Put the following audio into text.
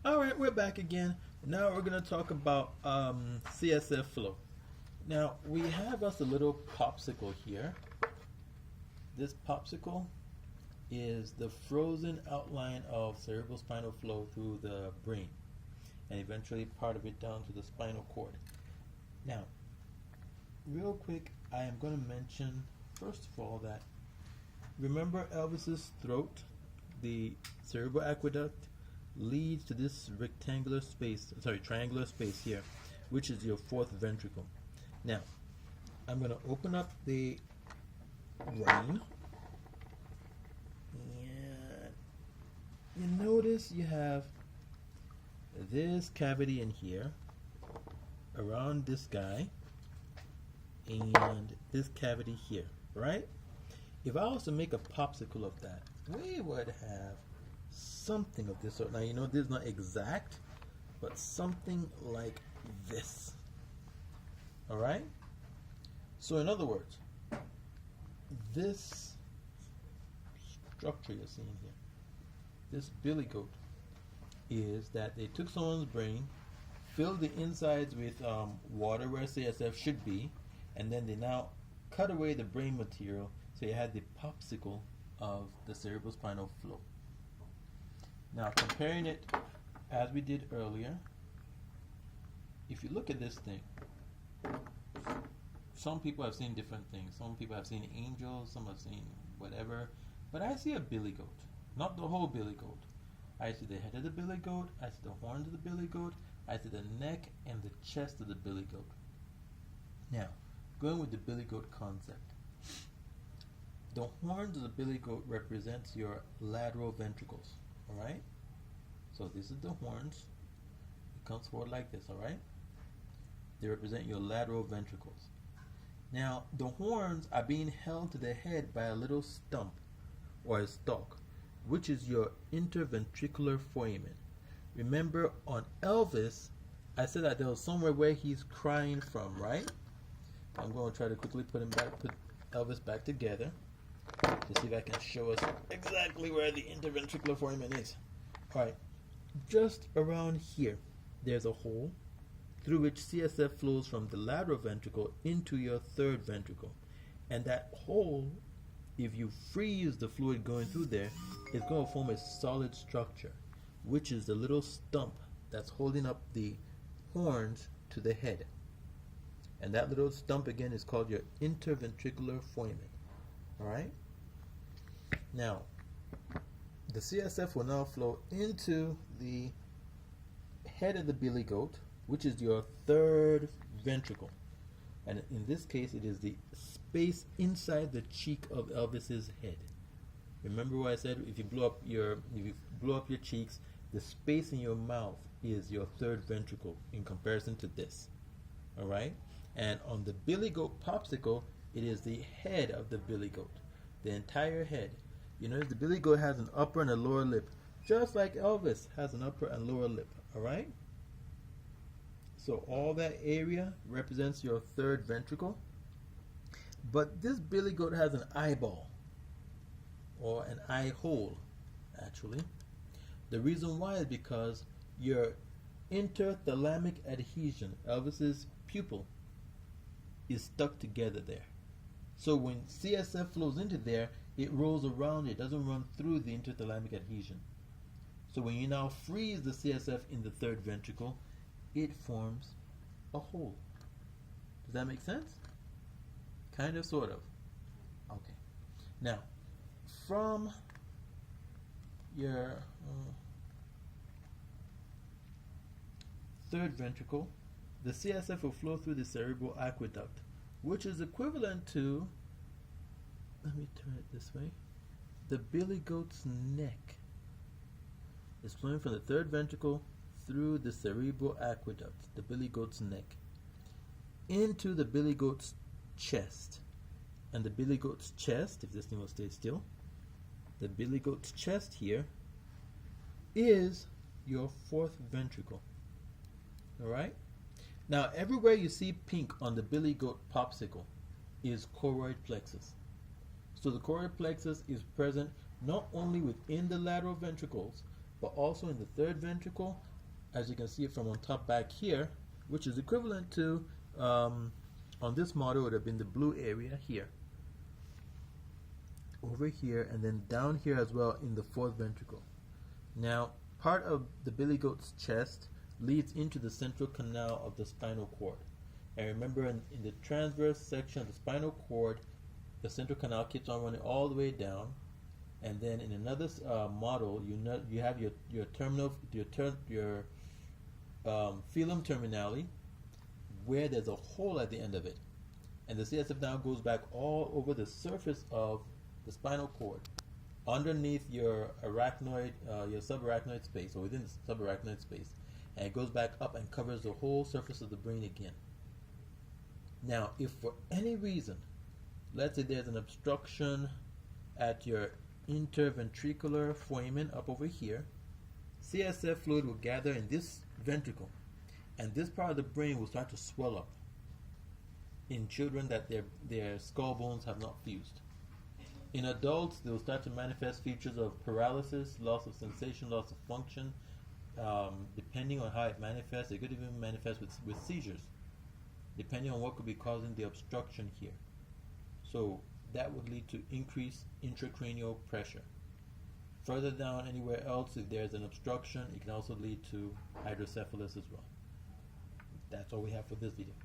All right, we're back again. Now we're going to talk about CSF flow. Now we have us a little popsicle here. This popsicle is the frozen outline of cerebrospinal flow through the brain and eventually part of it down to the spinal cord. Now, real quick, I am going to mention first of all that remember Elvis's throat, the cerebral aqueduct leads to this triangular space here, which is your fourth ventricle. Now, I'm going to open up the brain, and you notice you have this cavity in here, around this guy, and this cavity here, right? If I was to make a popsicle of that, we would have something of this sort. Now, you know this is not exact, but something like this. All right? So, in other words, this structure you're seeing here, this billy goat, is that they took someone's brain, filled the insides with water where CSF should be, and then they now cut away the brain material, so you had the popsicle of the cerebrospinal flow. Now, comparing it as we did earlier, if you look at this thing, some people have seen different things. Some people have seen angels, some have seen whatever, but I see a billy goat, not the whole billy goat. I see the head of the billy goat, I see the horns of the billy goat, I see the neck and the chest of the billy goat. Now, going with the billy goat concept, the horns of the billy goat represents your lateral ventricles, all right? So this is the horns. It comes forward like this, all right? They represent your lateral ventricles. Now, the horns are being held to the head by a little stump or a stalk, which is your interventricular foramen. Remember, on Elvis, I said that there was somewhere where he's crying from, right? I'm going to try to quickly put Elvis back together to see if I can show us exactly where the interventricular foramen is. Alright, just around here, there's a hole through which CSF flows from the lateral ventricle into your third ventricle. And that hole, if you freeze the fluid going through there, it's going to form a solid structure, which is the little stump that's holding up the horns to the head. And that little stump again is called your interventricular foramen. Alright? Now, the CSF will now flow into the head of the billy goat, which is your third ventricle. And in this case, it is the space inside the cheek of Elvis's head. Remember what I said? If you blow up your cheeks, the space in your mouth is your third ventricle in comparison to this. All right? And on the billy goat popsicle, it is the head of the billy goat, the entire head. You know, the billy goat has an upper and a lower lip, just like Elvis has an upper and lower lip. All right? So all that area represents your third ventricle. But this billy goat has an eyeball, or an eye hole, actually. The reason why is because your interthalamic adhesion, Elvis's pupil, is stuck together there. So when CSF flows into there, it rolls around it, doesn't run through the interthalamic adhesion. So when you now freeze the CSF in the third ventricle, it forms a hole. Does that make sense? Kind of, sort of. Okay. Now, from your third ventricle, the CSF will flow through the cerebral aqueduct, which is equivalent to, let me turn it this way, the billy goat's neck is flowing from the third ventricle through the cerebral aqueduct, the billy goat's neck, into the billy goat's chest. And the billy goat's chest, if this thing will stay still, the billy goat's chest here is your fourth ventricle. Alright? Now, everywhere you see pink on the billy goat popsicle is choroid plexus. So the choroid plexus is present not only within the lateral ventricles, but also in the third ventricle, as you can see from on top back here, which is equivalent to, on this model, would have been the blue area here, over here, and then down here as well in the fourth ventricle. Now, part of the billy goat's chest leads into the central canal of the spinal cord. And remember, in the transverse section of the spinal cord, the central canal keeps on running all the way down. And then in another model, you have your filum terminale, where there's a hole at the end of it, and the CSF now goes back all over the surface of the spinal cord, underneath your arachnoid, your subarachnoid space, or within the subarachnoid space, and it goes back up and covers the whole surface of the brain again. Now, if for any reason, let's say there's an obstruction at your interventricular foramen up over here, CSF fluid will gather in this ventricle, and this part of the brain will start to swell up in children that their skull bones have not fused. In adults, they will start to manifest features of paralysis, loss of sensation, loss of function. Depending on how it manifests, it could even manifest with seizures, depending on what could be causing the obstruction here. So that would lead to increased intracranial pressure. Further down, anywhere else, if there's an obstruction, it can also lead to hydrocephalus as well. That's all we have for this video.